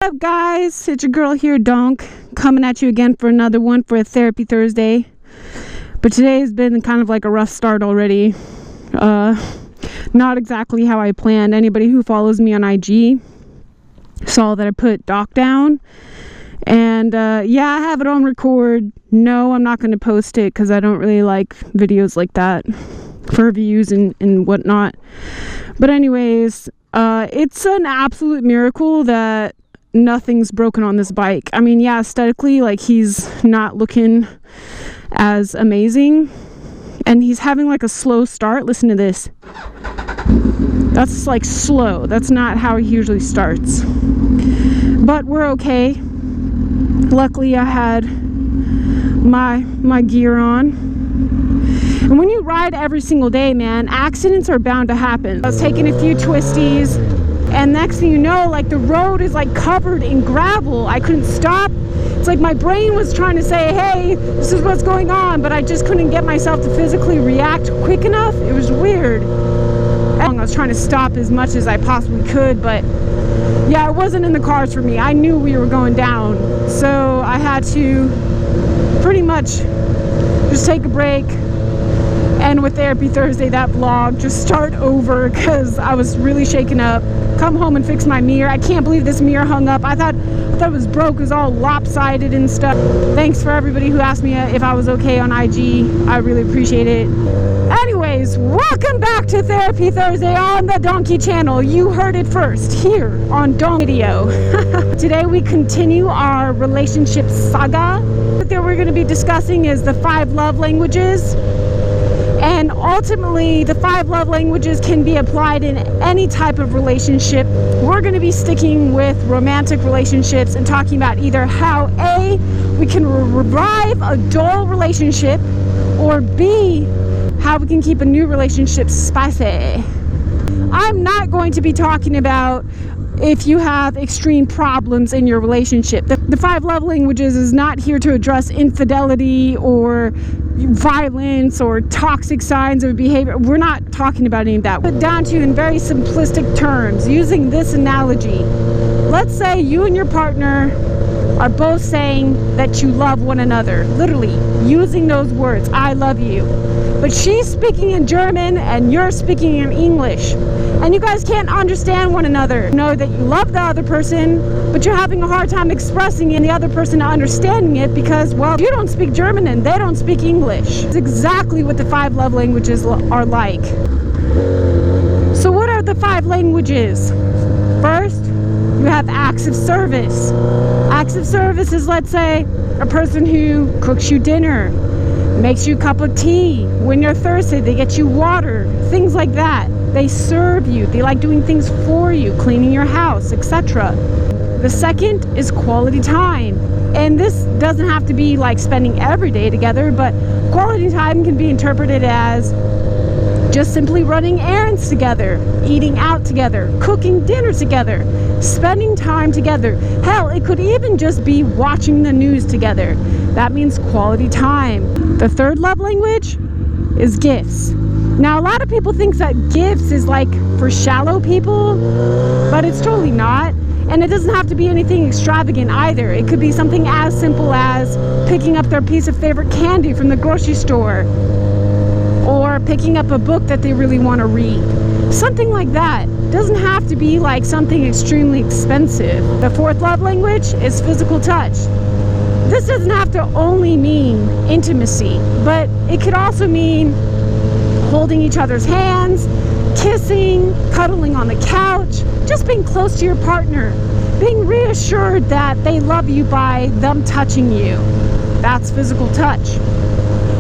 up, guys? It's your girl here, Donk, coming at you again for another one for a Therapy Thursday. But today has been kind of like a rough start already. Not exactly how I planned. Anybody who follows me on IG saw that I put Doc down. And yeah, I have it on record. No, I'm not going to post it because I don't really like videos like that for views and whatnot. But anyways, it's an absolute miracle that nothing's broken on this bike. I mean, yeah, aesthetically, like, he's not looking as amazing, and he's having like a slow start. Listen to this. That's like slow. That's not how he usually starts, but we're okay. Luckily I had my gear on. And when you ride every single day, man, accidents are bound to happen. I was taking a few twisties, and next thing you know, like, the road is like covered in gravel. I couldn't stop. It's like my brain was trying to say, hey, this is what's going on, but I just couldn't get myself to physically react quick enough. It was weird. I was trying to stop as much as I possibly could, but yeah, it wasn't in the cards for me. I knew we were going down, so I had to pretty much just take a break, and with Therapy Thursday, that vlog, just start over because I was really shaken up. Come home and fix my mirror. I can't believe this mirror hung up. I thought it was broke. It was all lopsided and stuff. Thanks for everybody who asked me if I was okay on IG. I really appreciate it. Anyways, welcome back to Therapy Thursday on the Donkey channel. You heard it first here on Donkey Video. Today we continue our relationship saga. What we're going to be discussing is the 5 love languages. And ultimately, the 5 love languages can be applied in any type of relationship. We're going to be sticking with romantic relationships and talking about either how A, we can revive a dull relationship, or B, how we can keep a new relationship spicy. I'm not going to be talking about if you have extreme problems in your relationship. The 5 love languages is not here to address infidelity or violence or toxic signs of behavior. We're not talking about any of that. But down to, in very simplistic terms, using this analogy, let's say you and your partner are both saying that you love one another, literally using those words, I love you. But she's speaking in German and you're speaking in English, and you guys can't understand one another. You know that you love the other person, but you're having a hard time expressing in the other person understanding it because, well, you don't speak German and they don't speak English. It's exactly what the 5 love languages are like. So what are the 5 languages? First, you have acts of service. Acts of service is, let's say, a person who cooks you dinner, makes you a cup of tea. When you're thirsty, they get you water, things like that. They serve you. They like doing things for you, cleaning your house, etc. The second is quality time. And this doesn't have to be like spending every day together, but quality time can be interpreted as just simply running errands together, eating out together, cooking dinner together, spending time together. Hell, it could even just be watching the news together. That means quality time. The third love language is gifts. Now, a lot of people think that gifts is like for shallow people, but it's totally not. And it doesn't have to be anything extravagant either. It could be something as simple as picking up their piece of favorite candy from the grocery store, or picking up a book that they really want to read. Something like that. Doesn't have to be like something extremely expensive. The 4th love language is physical touch. This doesn't have to only mean intimacy, but it could also mean holding each other's hands, kissing, cuddling on the couch, just being close to your partner, being reassured that they love you by them touching you. That's physical touch.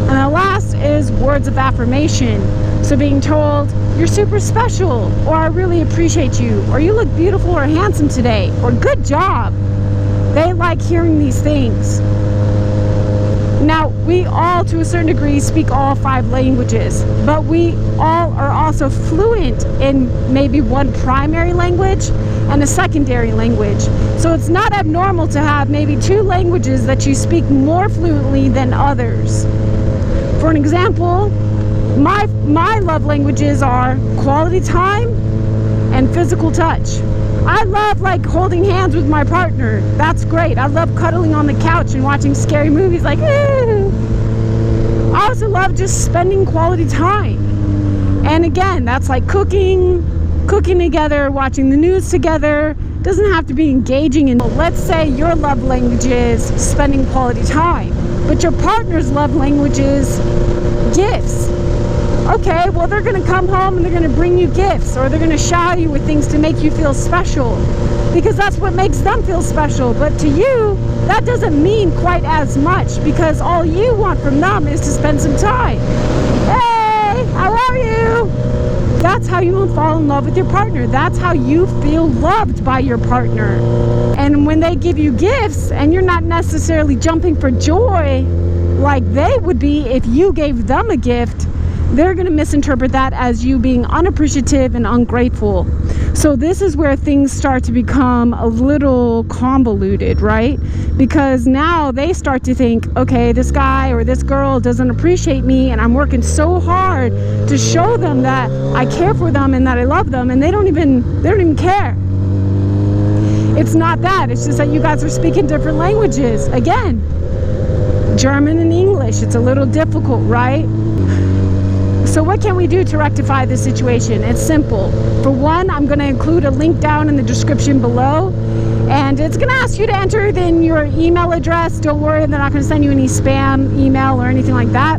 And the last is words of affirmation. So being told, you're super special, or I really appreciate you, or you look beautiful or handsome today, or good job. They like hearing these things. Now, we all, to a certain degree, speak all 5 languages, but we all are also fluent in maybe one primary language and a secondary language. So it's not abnormal to have maybe 2 languages that you speak more fluently than others. For an example, my love languages are quality time and physical touch. I love like holding hands with my partner. That's great. I love cuddling on the couch and watching scary movies like, ew. I also love just spending quality time. And again, that's like cooking together, watching the news together. Doesn't have to be engaging in. Let's say your love language is spending quality time, but your partner's love language is gifts. Okay, well, they're going to come home and they're going to bring you gifts, or they're going to shower you with things to make you feel special, because that's what makes them feel special. But to you, that doesn't mean quite as much, because all you want from them is to spend some time. Hey, how are you? That's how you will fall in love with your partner. That's how you feel loved by your partner. And when they give you gifts and you're not necessarily jumping for joy like they would be if you gave them a gift, they're going to misinterpret that as you being unappreciative and ungrateful. So this is where things start to become a little convoluted, right? Because now they start to think, okay, this guy or this girl doesn't appreciate me, and I'm working so hard to show them that I care for them and that I love them, and they don't even care. It's not that. It's just that you guys are speaking different languages. Again, German and English. It's a little difficult, right? So what can we do to rectify this situation? It's simple. For one, I'm going to include a link down in the description below, and it's going to ask you to enter in your email address. Don't worry, they're not going to send you any spam email or anything like that.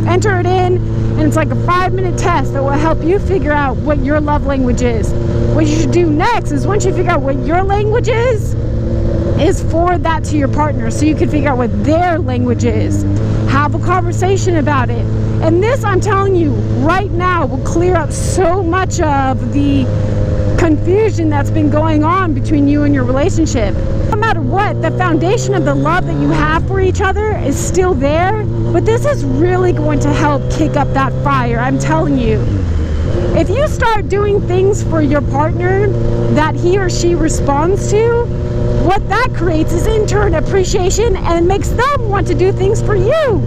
Enter it in, and it's like a 5-minute test that will help you figure out what your love language is. What you should do next is, once you figure out what your language is forward that to your partner so you can figure out what their language is. Have a conversation about it. And this, I'm telling you, right now will clear up so much of the confusion that's been going on between you and your relationship. No matter what, the foundation of the love that you have for each other is still there, but this is really going to help kick up that fire, I'm telling you. If you start doing things for your partner that he or she responds to, what that creates is in turn appreciation, and it makes them want to do things for you.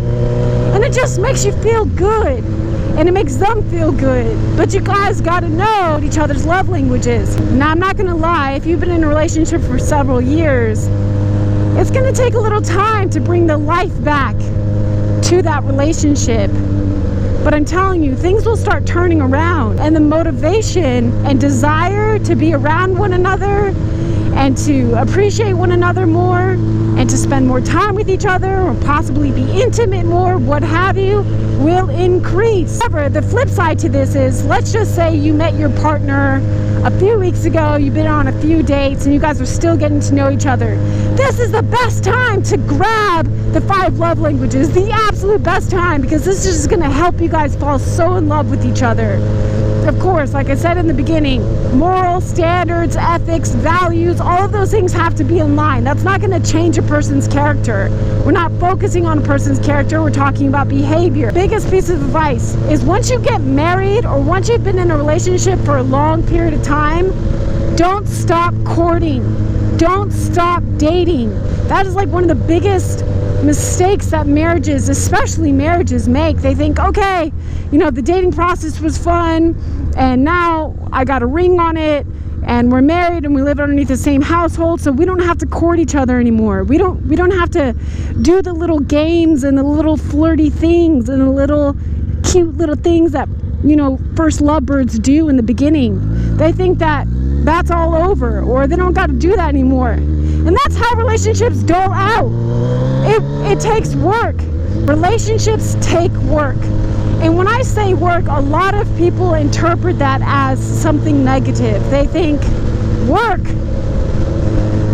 And it just makes you feel good, and it makes them feel good. But you guys got to know each other's love languages. Now, I'm not going to lie, if you've been in a relationship for several years, it's going to take a little time to bring the life back to that relationship. But I'm telling you, things will start turning around, and the motivation and desire to be around one another and to appreciate one another more and to spend more time with each other, or possibly be intimate more, what have you, will increase. However, the flip side to this is, let's just say you met your partner a few weeks ago, you've been on a few dates, and you guys are still getting to know each other. This is the best time to grab the 5 love languages, the absolute best time, because this is just going to help you guys fall so in love with each other. Of course, like I said in the beginning, moral standards, ethics, values, all of those things have to be in line. That's not going to change a person's character. We're not focusing on a person's character, we're talking about behavior. Biggest piece of advice is, once you get married or once you've been in a relationship for a long period of time, don't stop courting. Don't stop dating. That is like one of the biggest mistakes that marriages, especially marriages, make. They think, okay, you know, the dating process was fun, and now I got a ring on it, and we're married, and we live underneath the same household, so we don't have to court each other anymore. We don't have to do the little games and the little flirty things and the little cute little things that, you know, first lovebirds do in the beginning. They think that that's all over, or they don't got to do that anymore. And that's how relationships dole out. It takes work. Relationships take work. And when I say work, a lot of people interpret that as something negative. They think, work?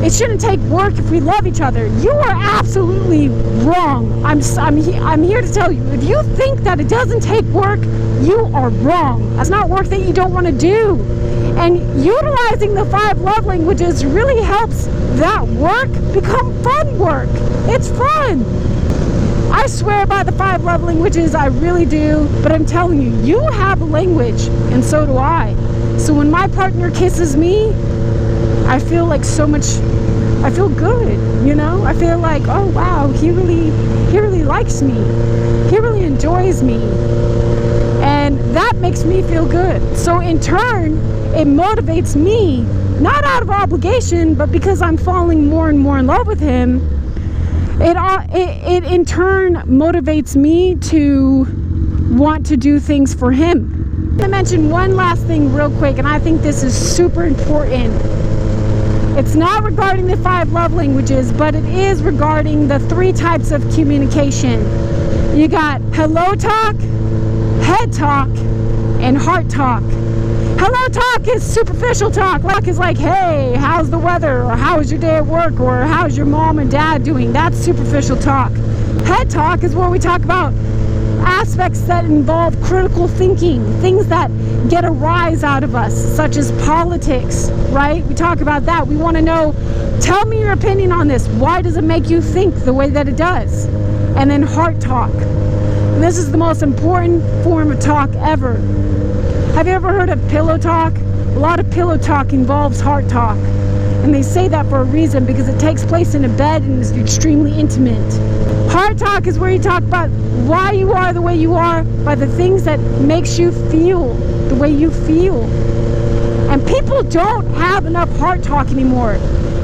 It shouldn't take work if we love each other. You are absolutely wrong. I'm here to tell you, if you think that it doesn't take work, you are wrong. That's not work that you don't want to do. And utilizing the 5 love languages really helps that work become fun work. It's fun. I swear by the 5 love languages, I really do. But I'm telling you, you have a language, and so do I. So when my partner kisses me, I feel like I feel good, you know? I feel like, oh wow, he really likes me. He really enjoys me. And that makes me feel good. So in turn, it motivates me not out of obligation, but because I'm falling more and more in love with him, it in turn motivates me to want to do things for him. I'm gonna mention one last thing real quick, and I think this is super important. It's not regarding the 5 love languages, but it is regarding the 3 types of communication. You got hello talk, head talk, and heart talk. Hello talk is superficial talk. Like is like, hey, how's the weather? Or how was your day at work? Or how's your mom and dad doing? That's superficial talk. Head talk is where we talk about aspects that involve critical thinking, things that get a rise out of us, such as politics, right? We talk about that. We want to know, tell me your opinion on this. Why does it make you think the way that it does? And then heart talk. And this is the most important form of talk ever. Have you ever heard of pillow talk? A lot of pillow talk involves heart talk. And they say that for a reason, because it takes place in a bed and is extremely intimate. Heart talk is where you talk about why you are the way you are, by the things that makes you feel the way you feel. And people don't have enough heart talk anymore.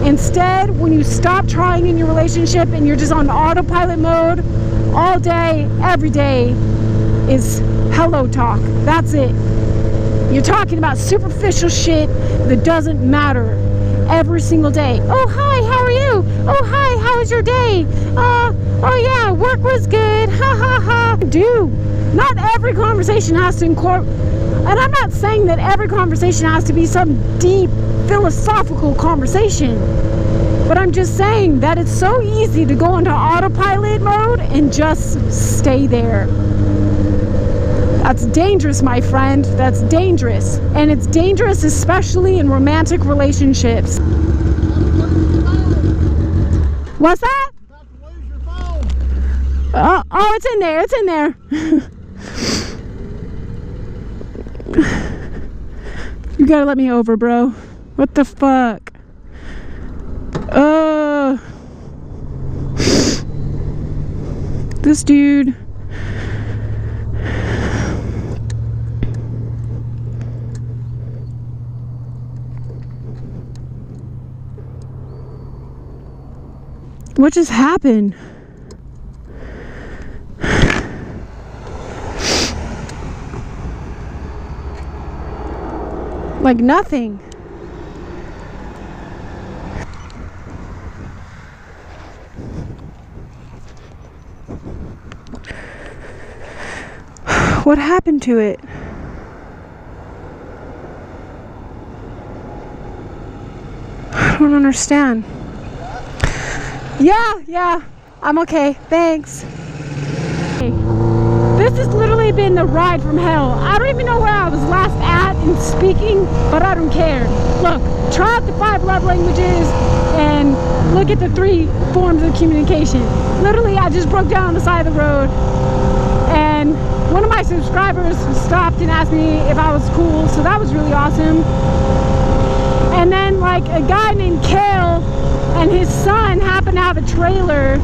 Instead, when you stop trying in your relationship and you're just on autopilot mode all day, every day, is hello talk. That's it. You're talking about superficial shit that doesn't matter every single day. Oh, hi, how are you? Oh, hi, how was your day? Oh yeah, work was good. Ha ha ha. Dude, not every conversation has to incorporate, and I'm not saying that every conversation has to be some deep philosophical conversation, but I'm just saying that it's so easy to go into autopilot mode and just stay there. That's dangerous, my friend. That's dangerous. And it's dangerous especially in romantic relationships. What's that? You're about to lose your phone. Oh, it's in there. It's in there. You gotta let me over, bro. What the fuck? This dude. What just happened? Like nothing. What happened to it? I don't understand. Yeah, I'm okay, thanks. This has literally been the ride from hell. I don't even know where I was last at in speaking, but I don't care. Look, try out the 5 love languages and look at the 3 forms of communication. Literally, I just broke down on the side of the road, and one of my subscribers stopped and asked me if I was cool, so that was really awesome. And then like a guy named Kale and his son happened to have a trailer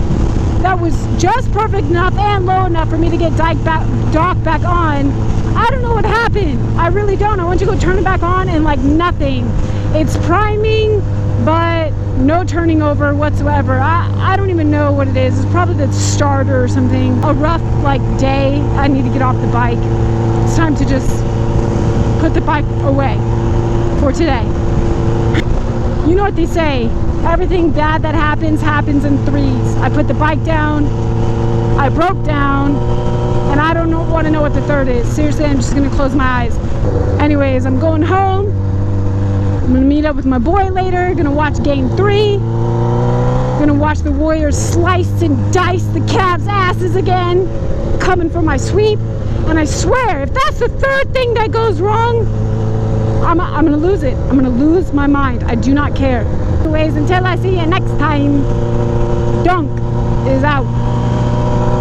that was just perfect enough and low enough for me to get docked back on. I don't know what happened. I really don't. I went to go turn it back on and like nothing. It's priming, but no turning over whatsoever. I don't even know what it is. It's probably the starter or something. A rough like day. I need to get off the bike. It's time to just put the bike away for today. You know what they say, everything bad that happens in 3s. I put the bike down, I broke down, and I don't want to know what the 3rd is. Seriously, I'm just gonna close my eyes. Anyways, I'm going home. I'm gonna meet up with my boy later, gonna watch game 3. Gonna watch the Warriors slice and dice the Cavs' asses again, coming for my sweep. And I swear, if that's the 3rd thing that goes wrong, I'm gonna lose it. I'm gonna lose my mind. I do not care. Anyways, until I see you next time, Dunk is out.